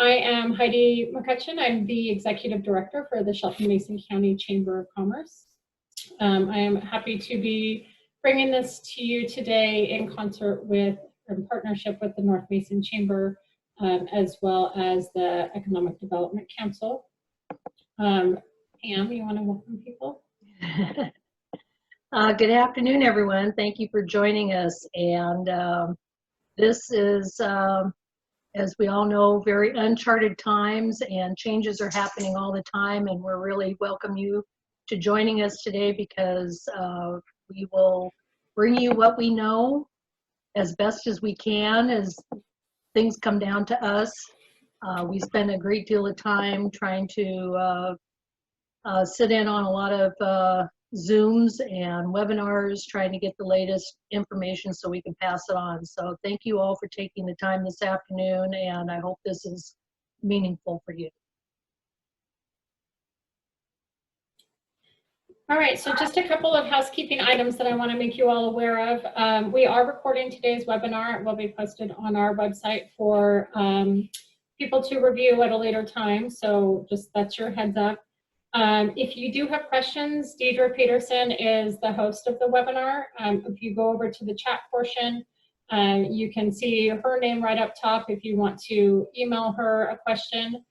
I am Heidi McCutcheon. I'm the Executive Director for the Shelton-Mason County Chamber of Commerce. I am happy to be bringing this to you today in concert with, in partnership with the North Mason Chamber, as well as the Economic Development Council. Pam, you want to welcome people? Good afternoon, everyone. Thank you for joining us. And this is, as we all know, very uncharted times, and changes are happening all the time. And we're really welcome you to joining us today, because we will bring you what we know as best as we can as things come down to us. We spend a great deal of time trying to sit in on a lot of Zooms and webinars, trying to get the latest information so we can pass it on. So thank you all for taking the time this afternoon, and I hope this is meaningful for you. All right, so just a couple of housekeeping items that I want to make you all aware of. We are recording today's webinar. It will be posted on our website for people to review at a later time, so just that's your heads up. If you do have questions, Deidre Peterson is the host of the webinar. If you go over to the chat portion, you can see her name right up top if you want to email her a question.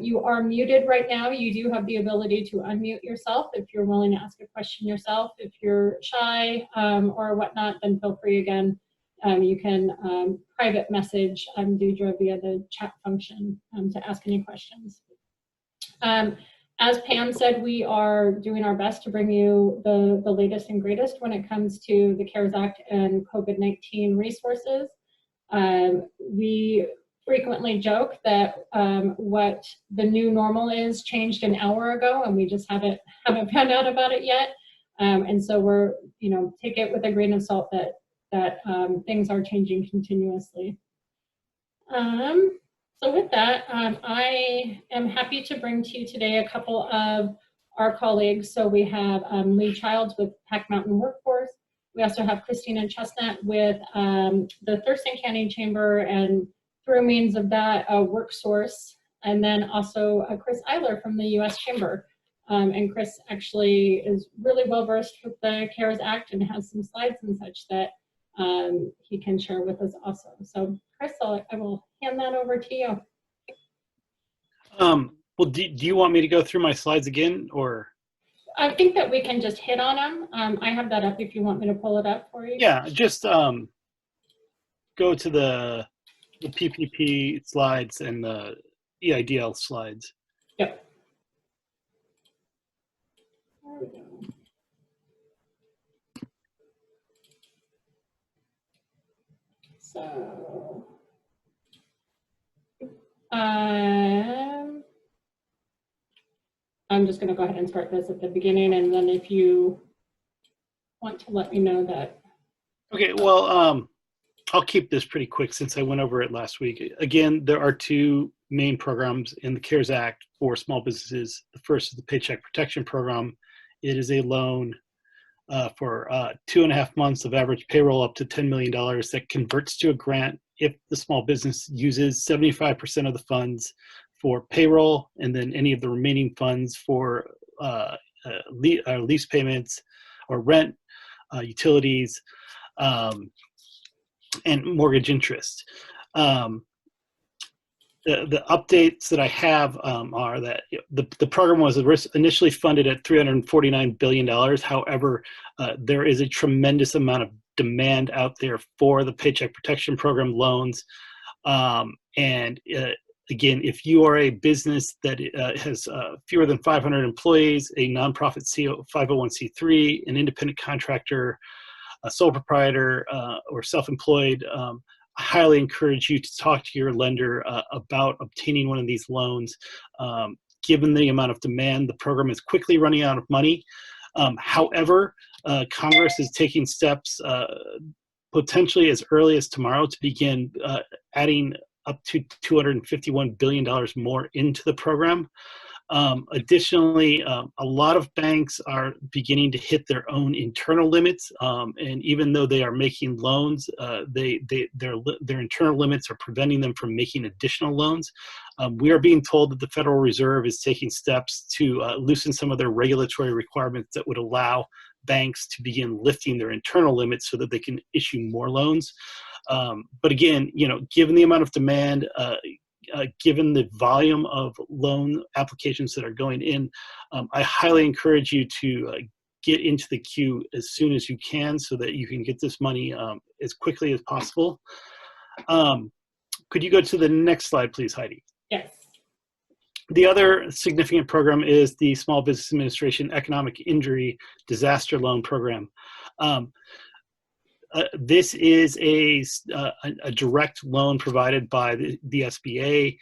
You are muted right now. You do have the ability to unmute yourself if you're willing to ask a question yourself. If you're shy or whatnot, then feel free again. You can private message Deidre via the chat function to ask any questions. As Pam said, we are doing our best to bring you the latest and greatest when it comes to the CARES Act and COVID-19 resources. We frequently joke that what the new normal is changed an hour ago, and we just haven't found out about it yet. And so we're, take it with a grain of salt that things are changing continuously. So with that, I am happy to bring to you today a couple of our colleagues. So we have Lee Childs with Pack Mountain Workforce. We also have Christina Chestnut with the Thurston County Chamber, and through means of that, WorkSource, and then also Chris Eiler from the U.S. Chamber. And Chris actually is really well versed with the CARES Act and has some slides and such that he can share with us also. So Chris, I will hand that over to you. Well, do you want me to go through my slides again, or? I think that we can just hit on them. I have that up if you want me to pull it up for you. Yeah, just go to the PPP slides and the EIDL slides. Yep. There we go. So, I'm just going to go ahead and start this at the beginning, and then if you want to let me know that. Okay, well, I'll keep this pretty quick since I went over it last week. Again, there are two main programs in the CARES Act for small businesses. The first is the Paycheck Protection Program. It is a loan for 2.5 months of average payroll up to $10 million that converts to a grant if the small business uses 75% of the funds for payroll, and then any of the remaining funds for lease payments or rent, utilities, and mortgage interest. The updates that I have are that the program was initially funded at $349 billion. However, there is a tremendous amount of demand out there for the Paycheck Protection Program loans. Again, if you are a business that has fewer than 500 employees, a nonprofit 501c3, an independent contractor, a sole proprietor, or self-employed, I highly encourage you to talk to your lender about obtaining one of these loans. Given the amount of demand, the program is quickly running out of money. However, Congress is taking steps potentially as early as tomorrow to begin adding up to $251 billion more into the program. Additionally, a lot of banks are beginning to hit their own internal limits, and even though they are making loans, their internal limits are preventing them from making additional loans. We are being told that the Federal Reserve is taking steps to loosen some of their regulatory requirements that would allow banks to begin lifting their internal limits so that they can issue more loans. But again, given the amount of demand, given the volume of loan applications that are going in, I highly encourage you to get into the queue as soon as you can so that you can get this money as quickly as possible. Could you go to the next slide, please, Heidi? Yes. The other significant program is the Small Business Administration Economic Injury Disaster Loan Program. This is a direct loan provided by the SBA.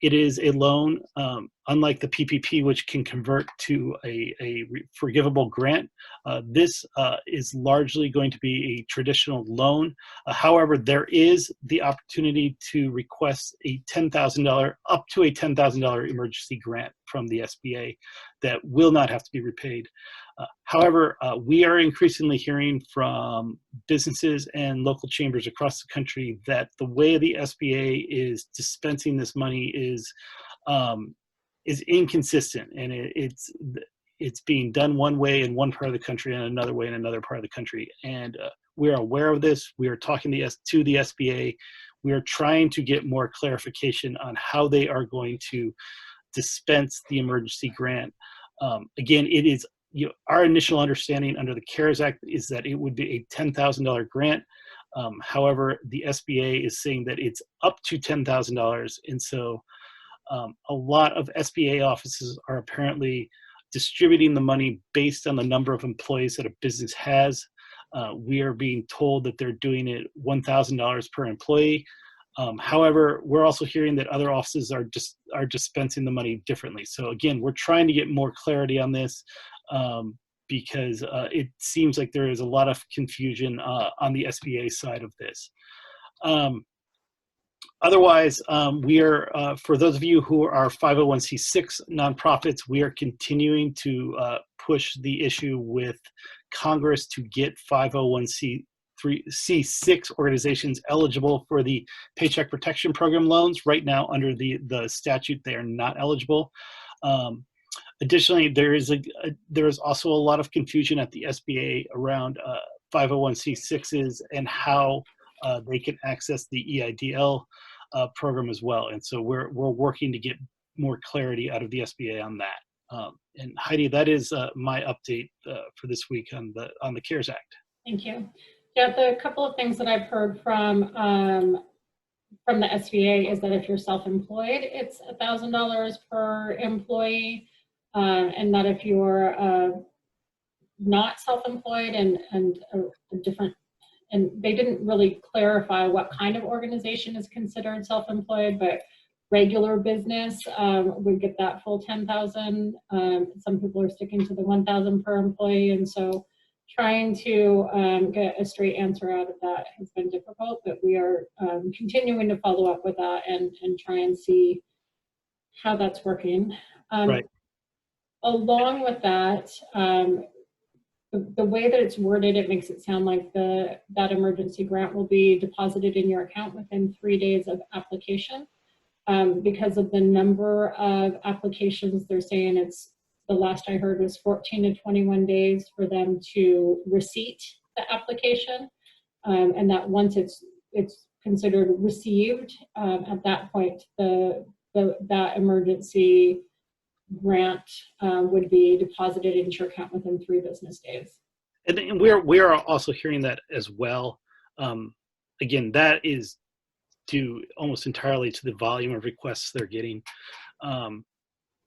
It is a loan, unlike the PPP, which can convert to a forgivable grant. This is largely going to be a traditional loan. However, there is the opportunity to request a $10,000, up to a $10,000 emergency grant from the SBA that will not have to be repaid. However, we are increasingly hearing from businesses and local chambers across the country that the way the SBA is dispensing this money is inconsistent, and it's being done one way in one part of the country and another way in another part of the country. And we are aware of this. We are talking to the SBA. We are trying to get more clarification on how they are going to dispense the emergency grant. Again, it is our initial understanding under the CARES Act is that it would be a $10,000 grant. However, the SBA is saying that it's up to $10,000. And so a lot of SBA offices are apparently distributing the money based on the number of employees that a business has. We are being told that they're doing it $1,000 per employee. However, we're also hearing that other offices are dispensing the money differently. So again, we're trying to get more clarity on this because it seems like there is a lot of confusion on the SBA side of this. Otherwise, we are, for those of you who are 501c6 nonprofits, we are continuing to push the issue with Congress to get 501c6 organizations eligible for the Paycheck Protection Program loans. Right now, under the statute, they are not eligible. Additionally, there is also a lot of confusion at the SBA around 501c6s and how they can access the EIDL program as well. And so we're working to get more clarity out of the SBA on that. And Heidi, that is my update for this week on the CARES Act. Thank you. Yeah, the couple of things that I've heard from the SBA is that if you're self-employed, it's $1,000 per employee, and that if you're not self-employed and a different, and they didn't really clarify what kind of organization is considered self-employed, but regular business would get that full $10,000. Some people are sticking to the $1,000 per employee, and so trying to get a straight answer out of that has been difficult, but we are continuing to follow up with that and try and see how that's working. Right. Along with that, the way that it's worded, it makes it sound like that emergency grant will be deposited in your account within 3 days of application. Because of the number of applications, they're saying it's, the last I heard was 14 to 21 days for them to receipt the application. And that once it's considered received, at that point, that emergency grant would be deposited into your account within 3 business days. And we are also hearing that as well. Again, that is due almost entirely to the volume of requests they're getting.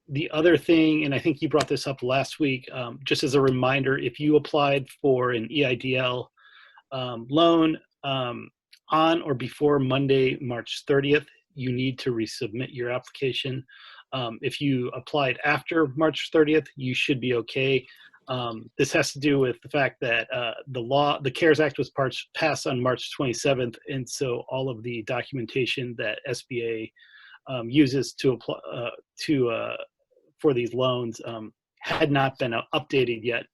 The other thing, and I think you brought this up last week, just as a reminder, if you applied for an EIDL loan on or before Monday, March 30th, you need to resubmit your application. If you applied after March 30th, you should be okay. This has to do with the fact that the CARES Act was passed on March 27th, and so all of the documentation that SBA uses to apply for these loans had not been updated yet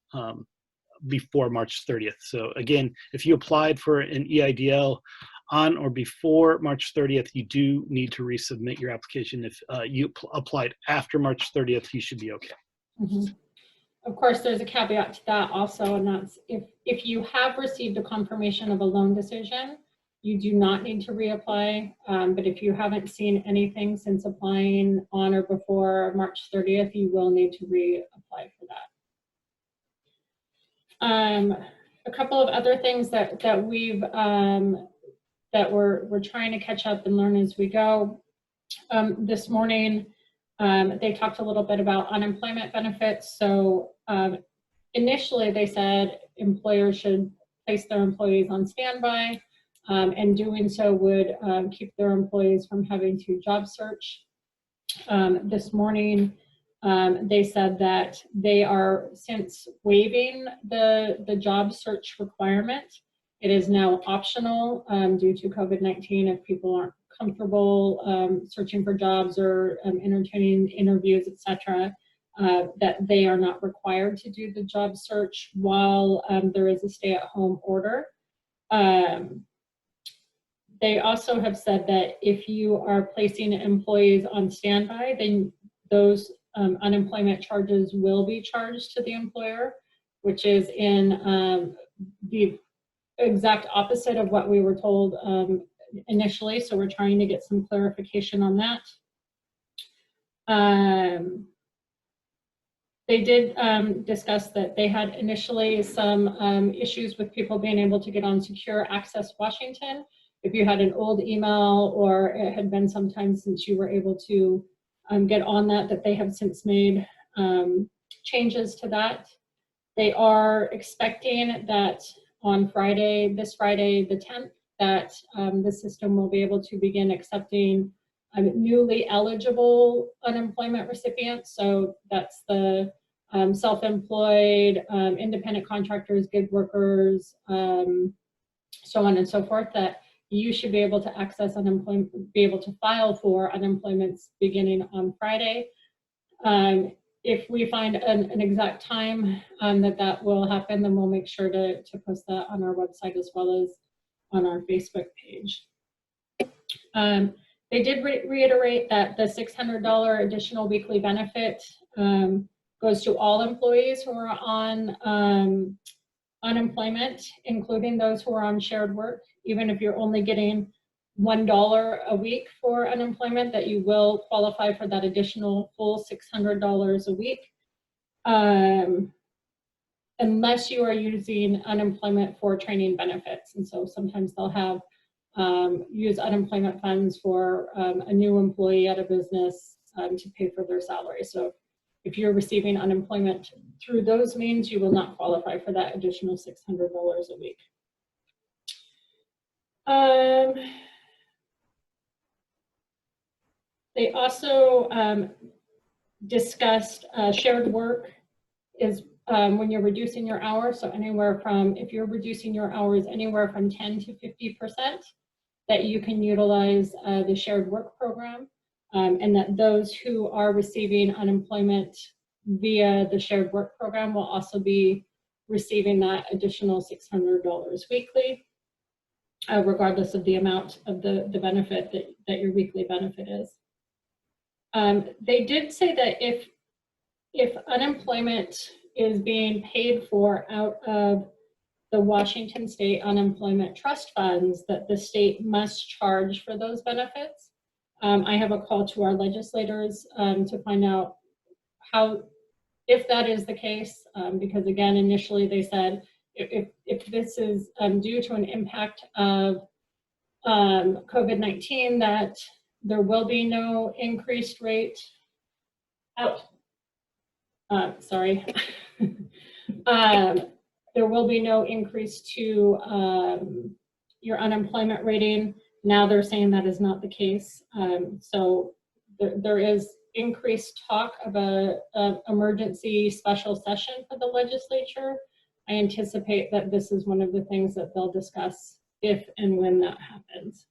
before March 30th. So again, if you applied for an EIDL on or before March 30th, you do need to resubmit your application. If you applied after March 30th, you should be okay. Mhm. Of course, there's a caveat to that also, and that's if you have received a confirmation of a loan decision, you do not need to reapply. But if you haven't seen anything since applying on or before March 30th, you will need to reapply for that. A couple of other things that we've that we're trying to catch up and learn as we go. This morning, they talked a little bit about unemployment benefits. So initially they said employers should place their employees on standby, and doing so would keep their employees from having to job search. This morning, they said that they are since waiving the job search requirement. It is now optional due to COVID-19 if people aren't comfortable searching for jobs or entertaining interviews, etc., that they are not required to do the job search while there is a stay-at-home order. They also have said that if you are placing employees on standby, then those unemployment charges will be charged to the employer, which is in the exact opposite of what we were told initially. So we're trying to get some clarification on that. They did discuss that they had initially some issues with people being able to get on Secure Access Washington. If you had an old email or it had been some time since you were able to get on that they have since made changes to that. They are expecting that on Friday, this Friday, the 10th, that the system will be able to begin accepting newly eligible unemployment recipients. So that's the self-employed, independent contractors, gig workers, so on and so forth, that you should be able to access unemployment, be able to file for unemployments beginning on Friday. If we find an exact time that will happen, then we'll make sure to post that on our website as well as on our Facebook page. They did reiterate that the $600 additional weekly benefit goes to all employees who are on unemployment, including those who are on shared work. Even if you're only getting $1 a week for unemployment, that you will qualify for that additional full $600 a week, unless you are using unemployment for training benefits. And so sometimes they'll have use unemployment funds for a new employee at a business to pay for their salary. So if you're receiving unemployment through those means, you will not qualify for that additional $600 a week. They also discussed shared work is when you're reducing your hours. So anywhere from, if you're reducing your hours anywhere from 10 to 50%, that you can utilize the shared work program, and that those who are receiving unemployment via the shared work program will also be receiving that additional $600 weekly, regardless of the amount of the benefit that your weekly benefit is. They did say that if unemployment is being paid for out of the Washington State Unemployment Trust Funds, that the state must charge for those benefits. I have a call to our legislators to find out if that is the case, because again, initially they said if this is due to an impact of COVID-19, that there will be no increased rate. There will be no increase to your unemployment rating. Now they're saying that is not the case. So there is increased talk of an emergency special session for the legislature. I anticipate that this is one of the things that they'll discuss if and when that happens.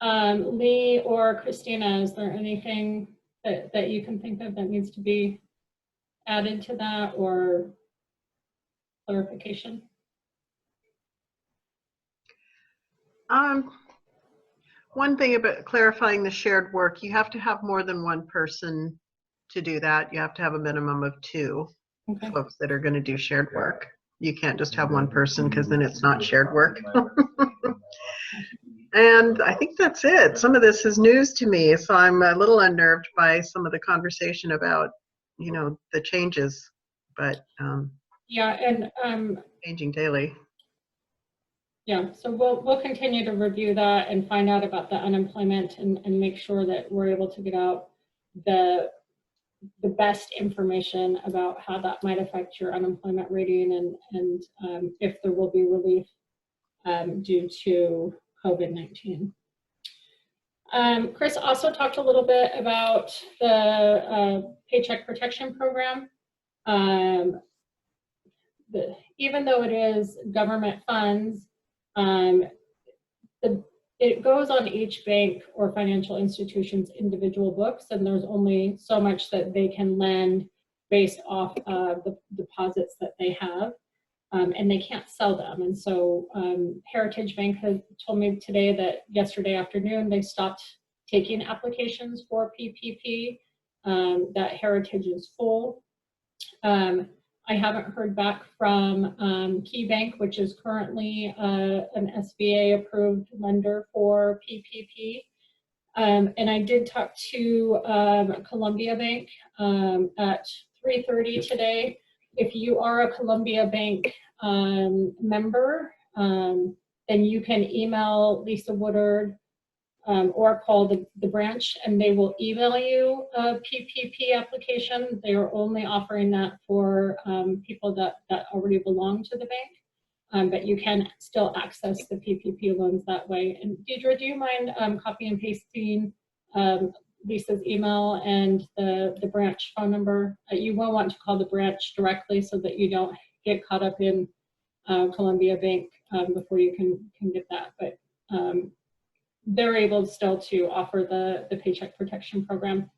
Lee or Christina, is there anything that you can think of that needs to be added to that or clarification? One thing about clarifying the shared work, you have to have more than one person to do that. You have to have a minimum of 2 Okay. folks that are going to do shared work. You can't just have one person because then it's not shared work. And I think that's it. Some of this is news to me, so I'm a little unnerved by some of the conversation about, you know, the changes, but Yeah, and changing daily. yeah, so we'll continue to review that and find out about the unemployment and make sure that we're able to get out the best information about how that might affect your unemployment rating and if there will be relief due to COVID-19. Chris also talked a little bit about the Paycheck Protection Program. Even though it is government funds, it goes on each bank or financial institution's individual books, and there's only so much that they can lend based off of the deposits that they have, and they can't sell them. And so Heritage Bank has told me today that yesterday afternoon they stopped taking applications for PPP, that Heritage is full. I haven't heard back from Key Bank, which is currently an SBA approved lender for PPP. And I did talk to Columbia Bank at 3:30 today. If you are a Columbia Bank member, then you can email Lisa Woodard or call the branch, and they will email you a PPP application. They are only offering that for people that already belong to the bank, but you can still access the PPP loans that way. And Deidre, do you mind copy and pasting Lisa's email and the branch phone number? You will want to call the branch directly so that you don't get caught up in Columbia Bank before you can get that. But they're able still to offer the Paycheck Protection Program.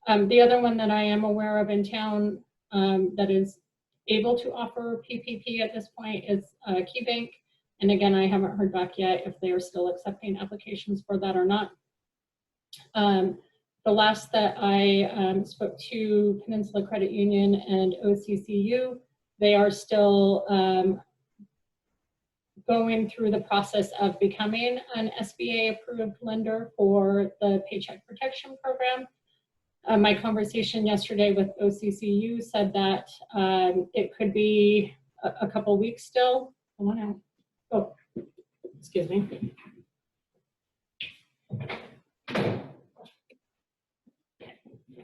The other one that I am aware of in town that is able to offer PPP at this point is Key Bank. And again, I haven't heard back yet if they are still accepting applications for that or not. The last that I spoke to Peninsula Credit Union and OCCU, they are still going through the process of becoming an SBA approved lender for the Paycheck Protection Program. My conversation yesterday with OCCU said that it could be a couple weeks still. Oh, excuse me.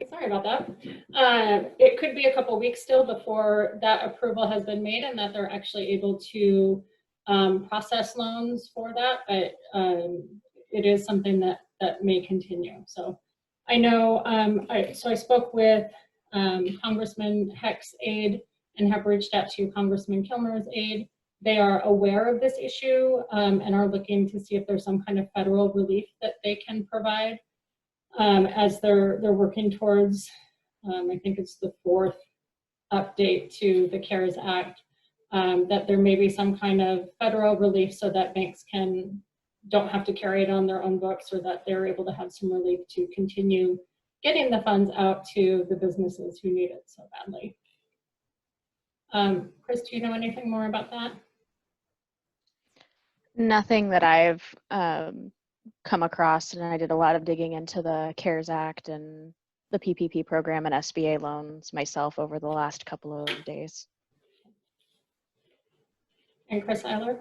Sorry about that. It could be a couple weeks still before that approval has been made and that they're actually able to process loans for that, but it is something that may continue. So I know, I spoke with Congressman Heck's aide and have reached out to Congressman Kilmer's aide. They are aware of this issue and are looking to see if there's some kind of federal relief that they can provide as they're working towards, I think it's the 4th update to the CARES Act. That there may be some kind of federal relief so that banks don't have to carry it on their own books, or that they're able to have some relief to continue getting the funds out to the businesses who need it so badly. Chris, do you know anything more about that? Nothing that I've come across, and I did a lot of digging into the CARES Act and the PPP program and SBA loans myself over the last couple of days. And Chris Eiler?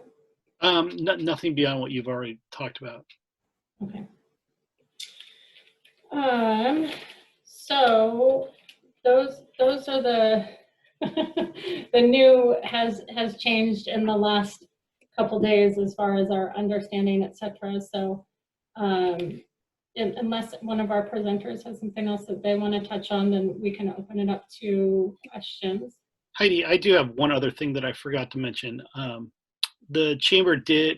Nothing beyond what you've already talked about. Okay. So those are the the new has changed in the last couple days as far as our understanding, etc. So unless one of our presenters has something else that they want to touch on, then we can open it up to questions. Heidi, I do have one other thing that I forgot to mention. The chamber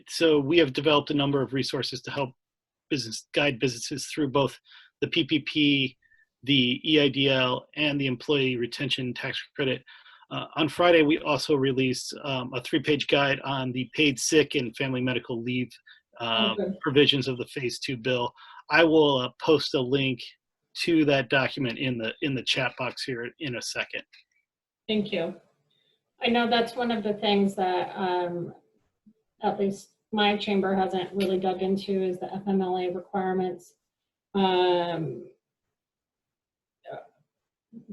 so we have developed a number of resources to help guide businesses through both the PPP the EIDL, and the employee retention tax credit. On Friday, we also released a 3-page guide on the paid sick and family medical leave Good. provisions of the Phase 2 bill. I will post a link to that document in the chat box here in a second. Thank you. I know that's one of the things that at least my chamber hasn't really dug into is the FMLA requirements.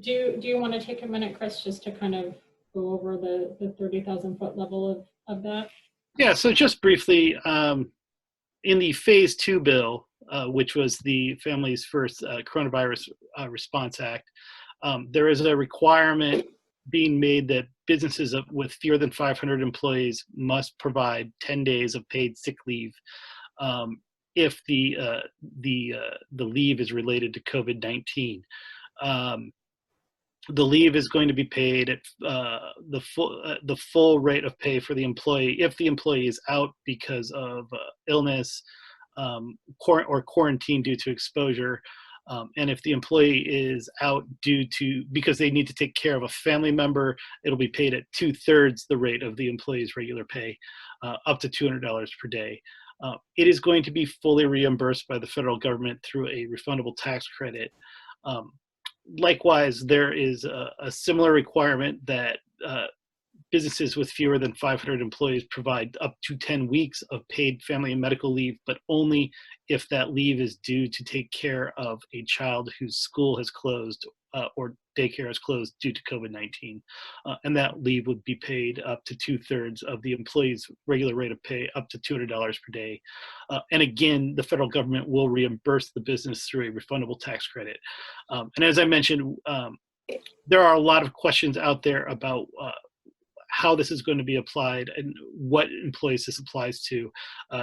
Do you want to take a minute, Chris, just to kind of go over the 30,000 foot level of that? Yeah, so just briefly, in the Phase 2 bill, which was the Family's First Coronavirus Response Act, there is a requirement being made that businesses with fewer than 500 employees must provide 10 days of paid sick leave if the leave is related to COVID-19. The leave is going to be paid at the full rate of pay for the employee if the employee is out because of illness or quarantine due to exposure, and if the employee is out because they need to take care of a family member, it'll be paid at 2/3 the rate of the employee's regular pay, up to $200 per day. It is going to be fully reimbursed by the federal government through a refundable tax credit. Likewise, there is a similar requirement that businesses with fewer than 500 employees provide up to 10 weeks of paid family and medical leave, but only if that leave is due to take care of a child whose school has closed or daycare is closed due to COVID-19. And that leave would be paid up to 2/3 of the employee's regular rate of pay, up to $200 per day. And again, the federal government will reimburse the business through a refundable tax credit. And as I mentioned, there are a lot of questions out there about how this is going to be applied and what employees this applies to.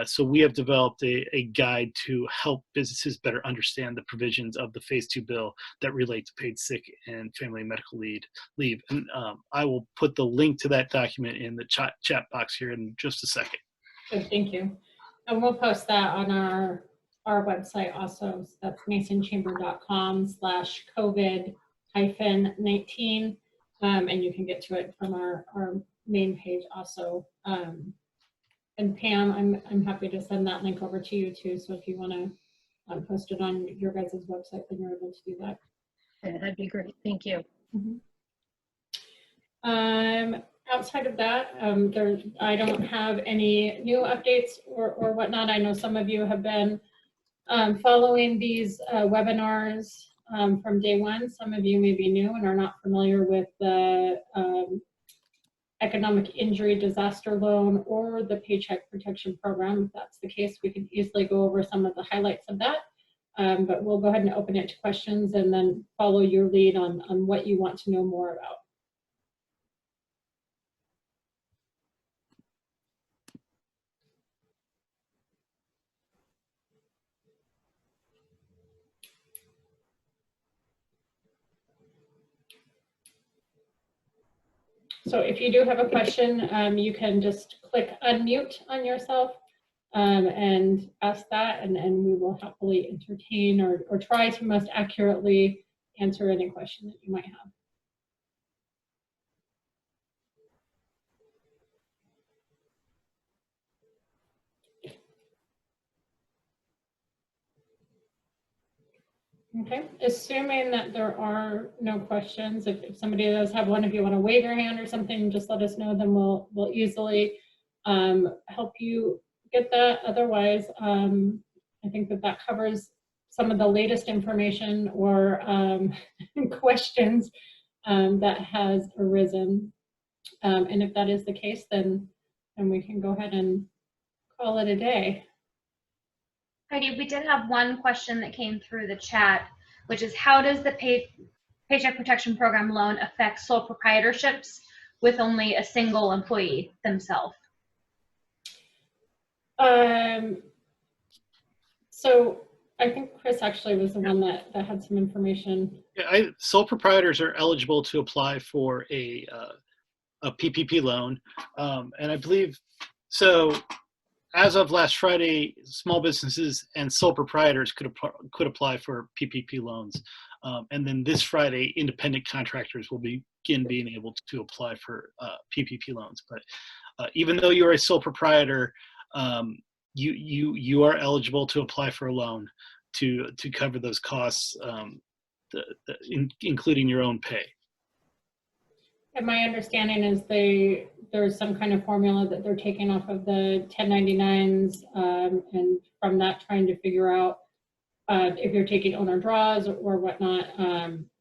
So we have developed a guide to help businesses better understand the provisions of the Phase 2 bill that relate to paid sick and family and medical leave. And I will put the link to that document in the chat box here in just a second. Good, thank you. And we'll post that on our website also. So that's masonchamber.com/COVID-19. And you can get to it from our main page also. And Pam, I'm happy to send that link over to you too. So if you want to post it on your guys' website, then you're able to do that. Yeah, that'd be great. Thank you. Outside of that, I don't have any new updates or whatnot. I know some of you have been following these webinars from day one. Some of you may be new and are not familiar with the economic injury disaster loan or the Paycheck Protection Program. If that's the case, we can easily go over some of the highlights of that. But we'll go ahead and open it to questions and then follow your lead on what you want to know more about. So if you do have a question, you can just click unmute on yourself and ask that, and we will happily entertain or try to most accurately answer any question that you might have. Okay, assuming that there are no questions, if somebody does have one, if you want to wave your hand or something, just let us know, then we'll easily help you get that. Otherwise, I think that covers some of the latest information or questions that has arisen. And if that is the case, then we can go ahead and call it a day. Heidi, we did have one question that came through the chat, which is how does the Paycheck Protection Program loan affect sole proprietorships with only a single employee themselves? So I think Chris actually was the one that had some information. Yeah, sole proprietors are eligible to apply for a PPP loan, and I believe so. as of last Friday, small businesses and sole proprietors could apply for PPP loans. And then this Friday, independent contractors will begin being able to apply for PPP loans. But even though you're a sole proprietor, you are eligible to apply for a loan to cover those costs, including your own pay. And my understanding is there's some kind of formula that they're taking off of the 1099s, and from that trying to figure out if you're taking owner draws or whatnot,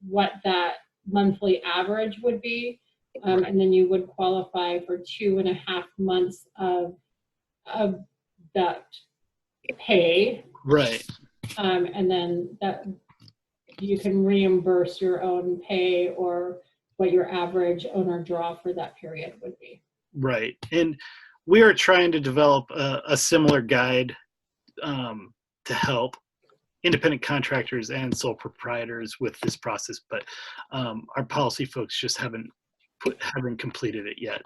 what that monthly average would be. And then you would qualify for 2.5 months of that pay. Right. And then that you can reimburse your own pay or what your average owner draw for that period would be. Right. And we are trying to develop a similar guide to help independent contractors and sole proprietors with this process, but our policy folks just haven't completed it yet.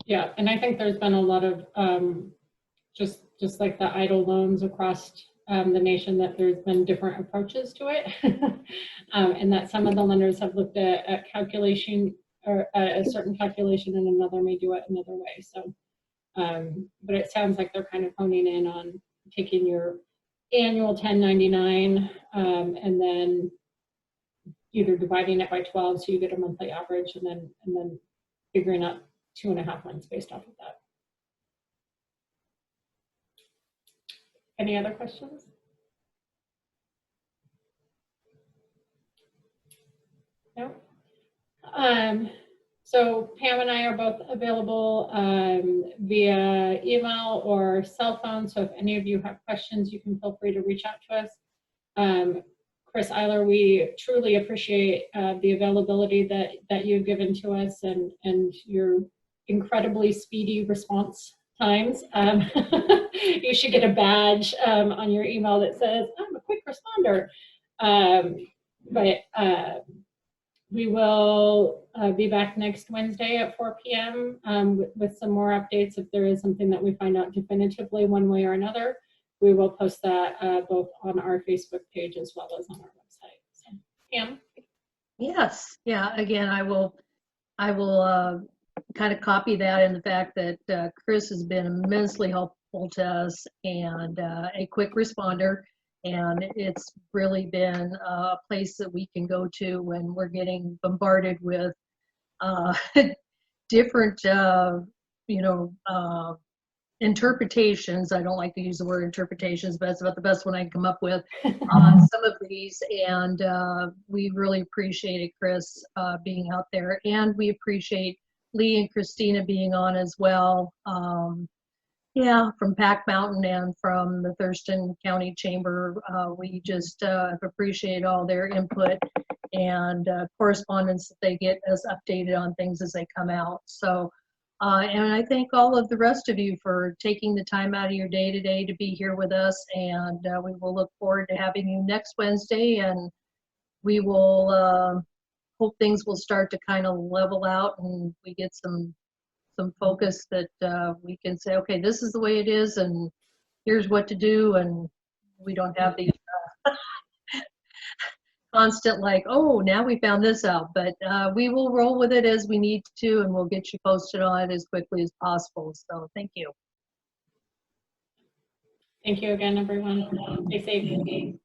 Yeah, and I think there's been a lot of just like the EIDL loans across the nation, that there's been different approaches to it, and that some of the lenders have looked at calculation or a certain calculation, and another may do it another way. So, but it sounds like they're kind of honing in on taking your annual 1099 and then either dividing it by 12 so you get a monthly average, and then figuring out 2.5 months based off of that. Any other questions? No? So Pam and I are both available via email or cell phone. So if any of you have questions, you can feel free to reach out to us. Chris Eiler, we truly appreciate the availability that you've given to us and your incredibly speedy response times. You should get a badge on your email that says, I'm a quick responder. We will be back next Wednesday at 4 p.m. With some more updates. If there is something that we find out definitively one way or another, we will post that both on our Facebook page as well as on our website. So, Pam? Yes, yeah, again, I will kind of copy that in the fact that Chris has been immensely helpful to us and a quick responder. And it's really been a place that we can go to when we're getting bombarded with different, interpretations. I don't like to use the word interpretations, but it's about the best one I can come up with on some of these. And we really appreciated Chris being out there. And we appreciate Lee and Christina being on as well. Yeah, from Pack Mountain and from the Thurston County Chamber. We just appreciate all their input and correspondence that they get us updated on things as they come out. So, and I thank all of the rest of you for taking the time out of your day today to be here with us. And we will look forward to having you next Wednesday. And we will hope things will start to kind of level out and we get some focus that we can say, okay, this is the way it is and here's what to do, and we don't have these constant like, oh, now we found this out, but we will roll with it as we need to, and we'll get you posted on it as quickly as possible. So thank you. Thank you again, everyone. Stay safe.